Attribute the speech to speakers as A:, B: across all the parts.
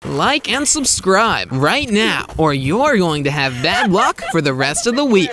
A: Like and subscribe right now, or you're going to have bad luck for the rest of the week.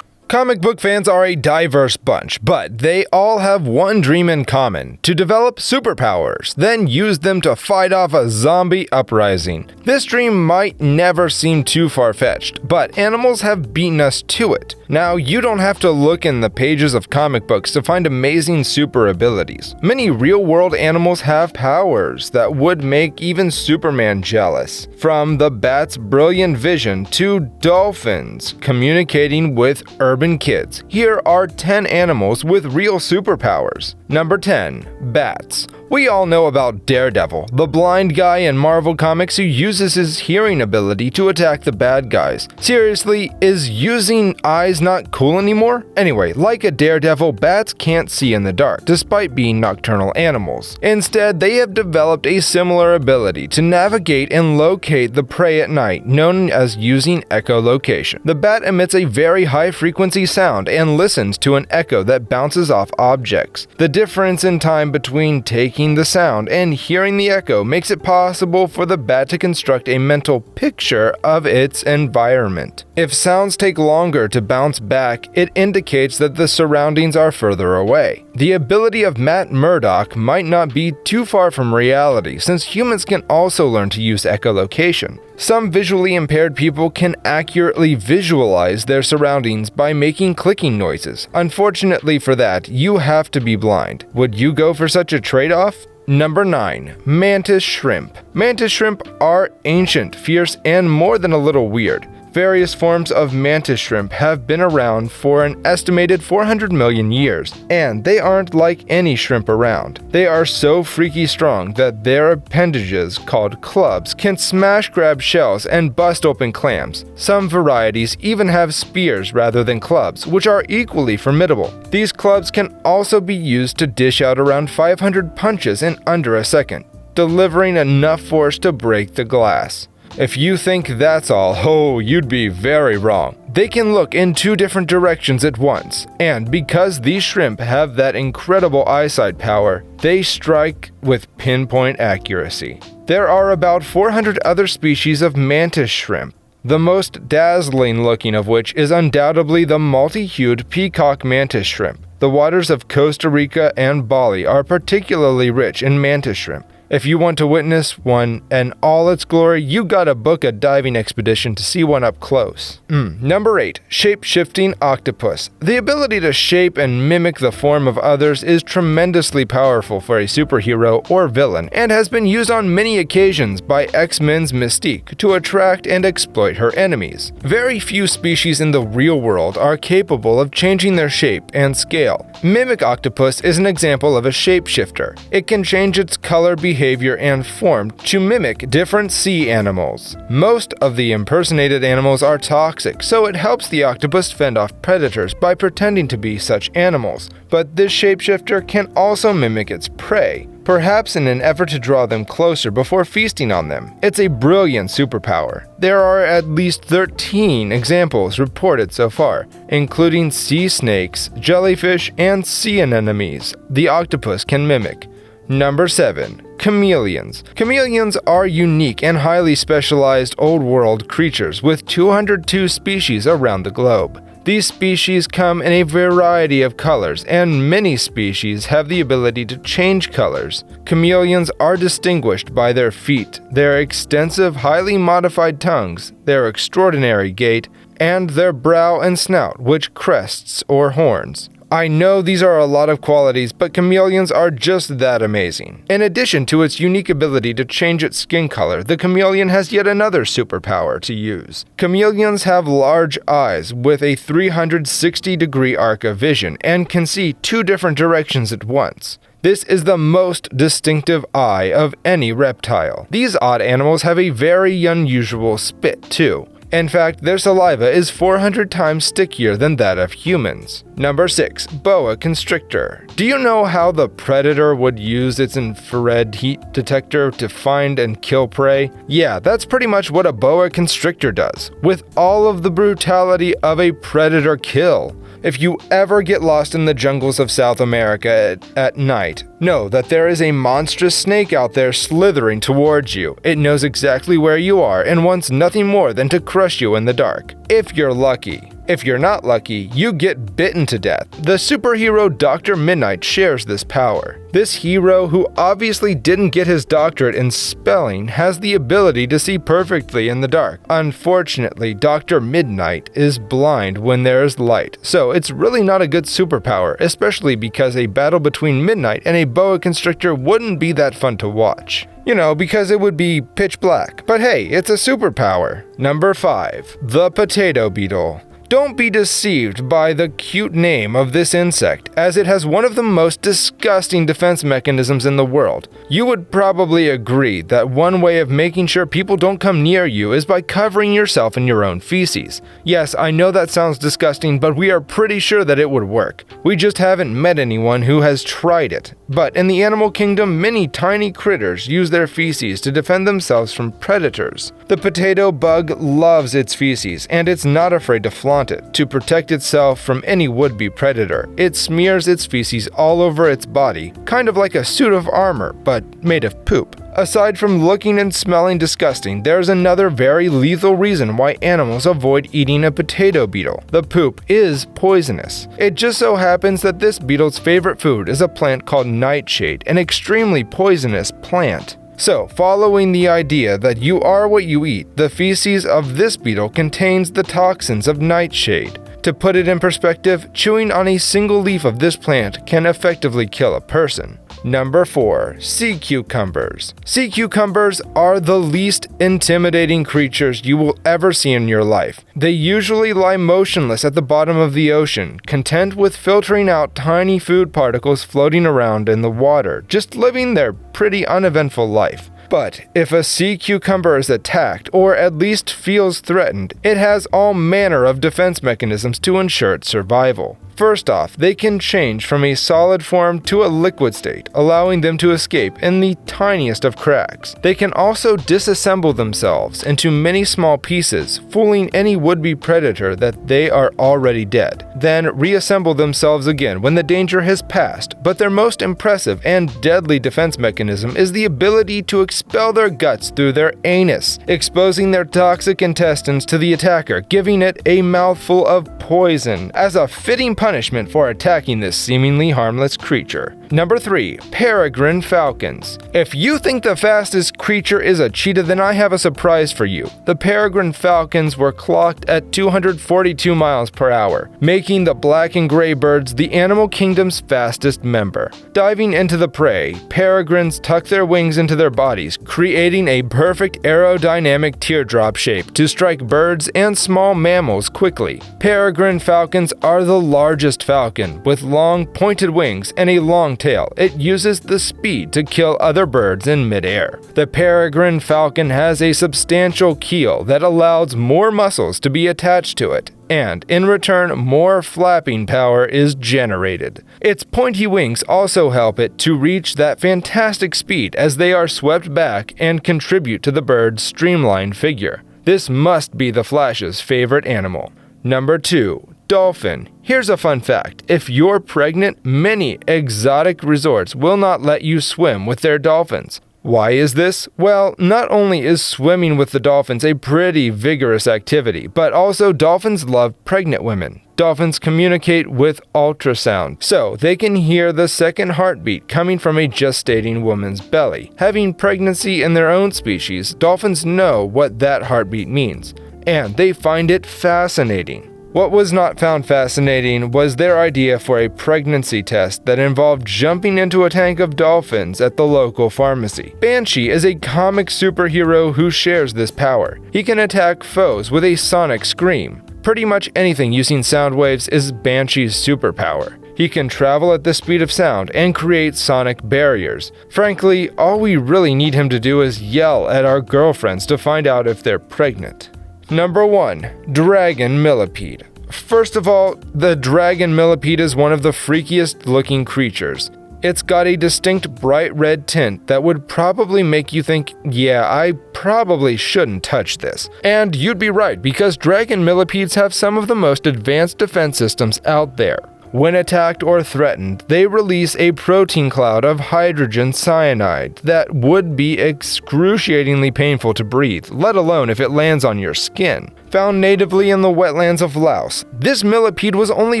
B: Comic book fans are a diverse bunch, but they all have one dream in common: to develop superpowers, then use them to fight off a zombie uprising. This dream might never seem too far-fetched, but animals have beaten us to it. Now, you don't have to look in the pages of comic books to find amazing super abilities. Many real-world animals have powers that would make even Superman jealous. From the bat's brilliant vision to dolphins communicating with urban kids, here are 10 animals with real superpowers. Number 10. Bats. We all know about Daredevil, the blind guy in Marvel Comics who uses his hearing ability to attack the bad guys. Seriously, is using eyes not cool anymore? Anyway, like a daredevil, bats can't see in the dark, despite being nocturnal animals. Instead, they have developed a similar ability to navigate and locate the prey at night, known as using echolocation. The bat emits a very high-frequency sound and listens to an echo that bounces off objects. The difference in time between taking the sound and hearing the echo makes it possible for the bat to construct a mental picture of its environment. If sounds take longer to bounce back, it indicates that the surroundings are further away. The ability of Matt Murdock might not be too far from reality, since humans can also learn to use echolocation. Some visually impaired people can accurately visualize their surroundings by making clicking noises. Unfortunately for that, you have to be blind. Would you go for such a trade-off? Number 9. Mantis shrimp. Mantis shrimp are ancient, fierce, and more than a little weird. Various forms of mantis shrimp have been around for an estimated 400 million years, and they aren't like any shrimp around. They are so freaky strong that their appendages, called clubs, can smash grab shells and bust open clams. Some varieties even have spears rather than clubs, which are equally formidable. These clubs can also be used to dish out around 500 punches in under a second, delivering enough force to break the glass. If you think that's all, you'd be very wrong. They can look in 2 different directions at once, and because these shrimp have that incredible eyesight power, they strike with pinpoint accuracy. There are about 400 other species of mantis shrimp, the most dazzling looking of which is undoubtedly the multi-hued peacock mantis shrimp. The waters of Costa Rica and Bali are particularly rich in mantis shrimp. If you want to witness one in all its glory, you gotta book a diving expedition to see one up close. Number 8. Shape-shifting octopus. The ability to shape and mimic the form of others is tremendously powerful for a superhero or villain, and has been used on many occasions by X-Men's Mystique to attract and exploit her enemies. Very few species in the real world are capable of changing their shape and scale. Mimic octopus is an example of a shapeshifter. It can change its color, behavior, and form to mimic different sea animals. Most of the impersonated animals are toxic, so it helps the octopus fend off predators by pretending to be such animals. But this shapeshifter can also mimic its prey, perhaps in an effort to draw them closer before feasting on them. It's a brilliant superpower. There are at least 13 examples reported so far, including sea snakes, jellyfish, and sea anemones the octopus can mimic. Number 7. Chameleons. Chameleons are unique and highly specialized old-world creatures with 202 species around the globe. These species come in a variety of colors, and many species have the ability to change colors. Chameleons are distinguished by their feet, their extensive, highly modified tongues, their extraordinary gait, and their brow and snout, which crests or horns. I know these are a lot of qualities, but chameleons are just that amazing. In addition to its unique ability to change its skin color, the chameleon has yet another superpower to use. Chameleons have large eyes with a 360-degree arc of vision and can see 2 different directions at once. This is the most distinctive eye of any reptile. These odd animals have a very unusual spit, too. In fact, their saliva is 400 times stickier than that of humans. Number 6. Boa constrictor. Do you know how the predator would use its infrared heat detector to find and kill prey? Yeah, that's pretty much what a boa constrictor does, with all of the brutality of a predator kill. If you ever get lost in the jungles of South America at night, know that there is a monstrous snake out there slithering towards you. It knows exactly where you are and wants nothing more than to crush you in the dark. If you're lucky. If you're not lucky, you get bitten to death. The superhero Dr. Midnight shares this power. This hero, who obviously didn't get his doctorate in spelling, has the ability to see perfectly in the dark. Unfortunately, Dr. Midnight is blind when there is light, so it's really not a good superpower, especially because a battle between Midnight and a boa constrictor wouldn't be that fun to watch. You know, because it would be pitch black. But hey, it's a superpower. Number 5. The potato beetle. Don't be deceived by the cute name of this insect, as it has one of the most disgusting defense mechanisms in the world. You would probably agree that one way of making sure people don't come near you is by covering yourself in your own feces. Yes, I know that sounds disgusting, but we are pretty sure that it would work. We just haven't met anyone who has tried it. But in the animal kingdom, many tiny critters use their feces to defend themselves from predators. The potato bug loves its feces, and it's not afraid to flaunt it to protect itself from any would-be predator. It smears its feces all over its body, kind of like a suit of armor, but made of poop. Aside from looking and smelling disgusting, there's another very lethal reason why animals avoid eating a potato beetle. The poop is poisonous. It just so happens that this beetle's favorite food is a plant called nightshade, an extremely poisonous plant. So, following the idea that you are what you eat, the feces of this beetle contains the toxins of nightshade. To put it in perspective, chewing on a single leaf of this plant can effectively kill a person. Number 4. Sea cucumbers. Sea cucumbers are the least intimidating creatures you will ever see in your life. They usually lie motionless at the bottom of the ocean, content with filtering out tiny food particles floating around in the water, just living their pretty uneventful life. But if a sea cucumber is attacked, or at least feels threatened, it has all manner of defense mechanisms to ensure its survival. First off, they can change from a solid form to a liquid state, allowing them to escape in the tiniest of cracks. They can also disassemble themselves into many small pieces, fooling any would-be predator that they are already dead, then reassemble themselves again when the danger has passed. But their most impressive and deadly defense mechanism is the ability to expel their guts through their anus, exposing their toxic intestines to the attacker, giving it a mouthful of poison as a fitting punishment for attacking this seemingly harmless creature. Number 3. Peregrine falcons. If you think the fastest creature is a cheetah, then I have a surprise for you. The peregrine falcons were clocked at 242 miles per hour, making the black and gray birds the animal kingdom's fastest member. Diving into the prey, peregrines tuck their wings into their bodies, creating a perfect aerodynamic teardrop shape to strike birds and small mammals quickly. Peregrine falcons are the largest falcon, with long pointed wings and a long tail. It uses the speed to kill other birds in midair. The peregrine falcon has a substantial keel that allows more muscles to be attached to it, and in return, more flapping power is generated. Its pointy wings also help it to reach that fantastic speed as they are swept back and contribute to the bird's streamlined figure. This must be the Flash's favorite animal. Number 2. Dolphin. Here's a fun fact. If you're pregnant, many exotic resorts will not let you swim with their dolphins. Why is this? Well, not only is swimming with the dolphins a pretty vigorous activity, but also dolphins love pregnant women. Dolphins communicate with ultrasound, so they can hear the second heartbeat coming from a gestating woman's belly. Having pregnancy in their own species, dolphins know what that heartbeat means, and they find it fascinating. What was not found fascinating was their idea for a pregnancy test that involved jumping into a tank of dolphins at the local pharmacy. Banshee is a comic superhero who shares this power. He can attack foes with a sonic scream. Pretty much anything using sound waves is Banshee's superpower. He can travel at the speed of sound and create sonic barriers. Frankly, all we really need him to do is yell at our girlfriends to find out if they're pregnant. Number 1. Dragon millipede. First of all, the dragon millipede is one of the freakiest looking creatures. It's got a distinct bright red tint that would probably make you think, yeah, I probably shouldn't touch this. And you'd be right, because dragon millipedes have some of the most advanced defense systems out there. When attacked or threatened, they release a protein cloud of hydrogen cyanide that would be excruciatingly painful to breathe, let alone if it lands on your skin. Found natively in the wetlands of Laos, this millipede was only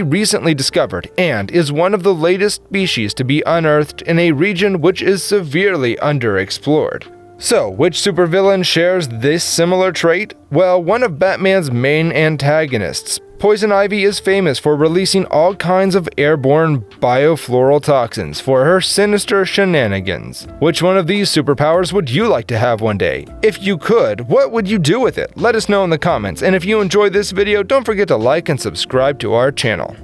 B: recently discovered and is one of the latest species to be unearthed in a region which is severely underexplored. So, which supervillain shares this similar trait? Well, one of Batman's main antagonists. Poison Ivy is famous for releasing all kinds of airborne biofloral toxins for her sinister shenanigans. Which one of these superpowers would you like to have one day? If you could, what would you do with it? Let us know in the comments, and if you enjoyed this video, don't forget to like and subscribe to our channel.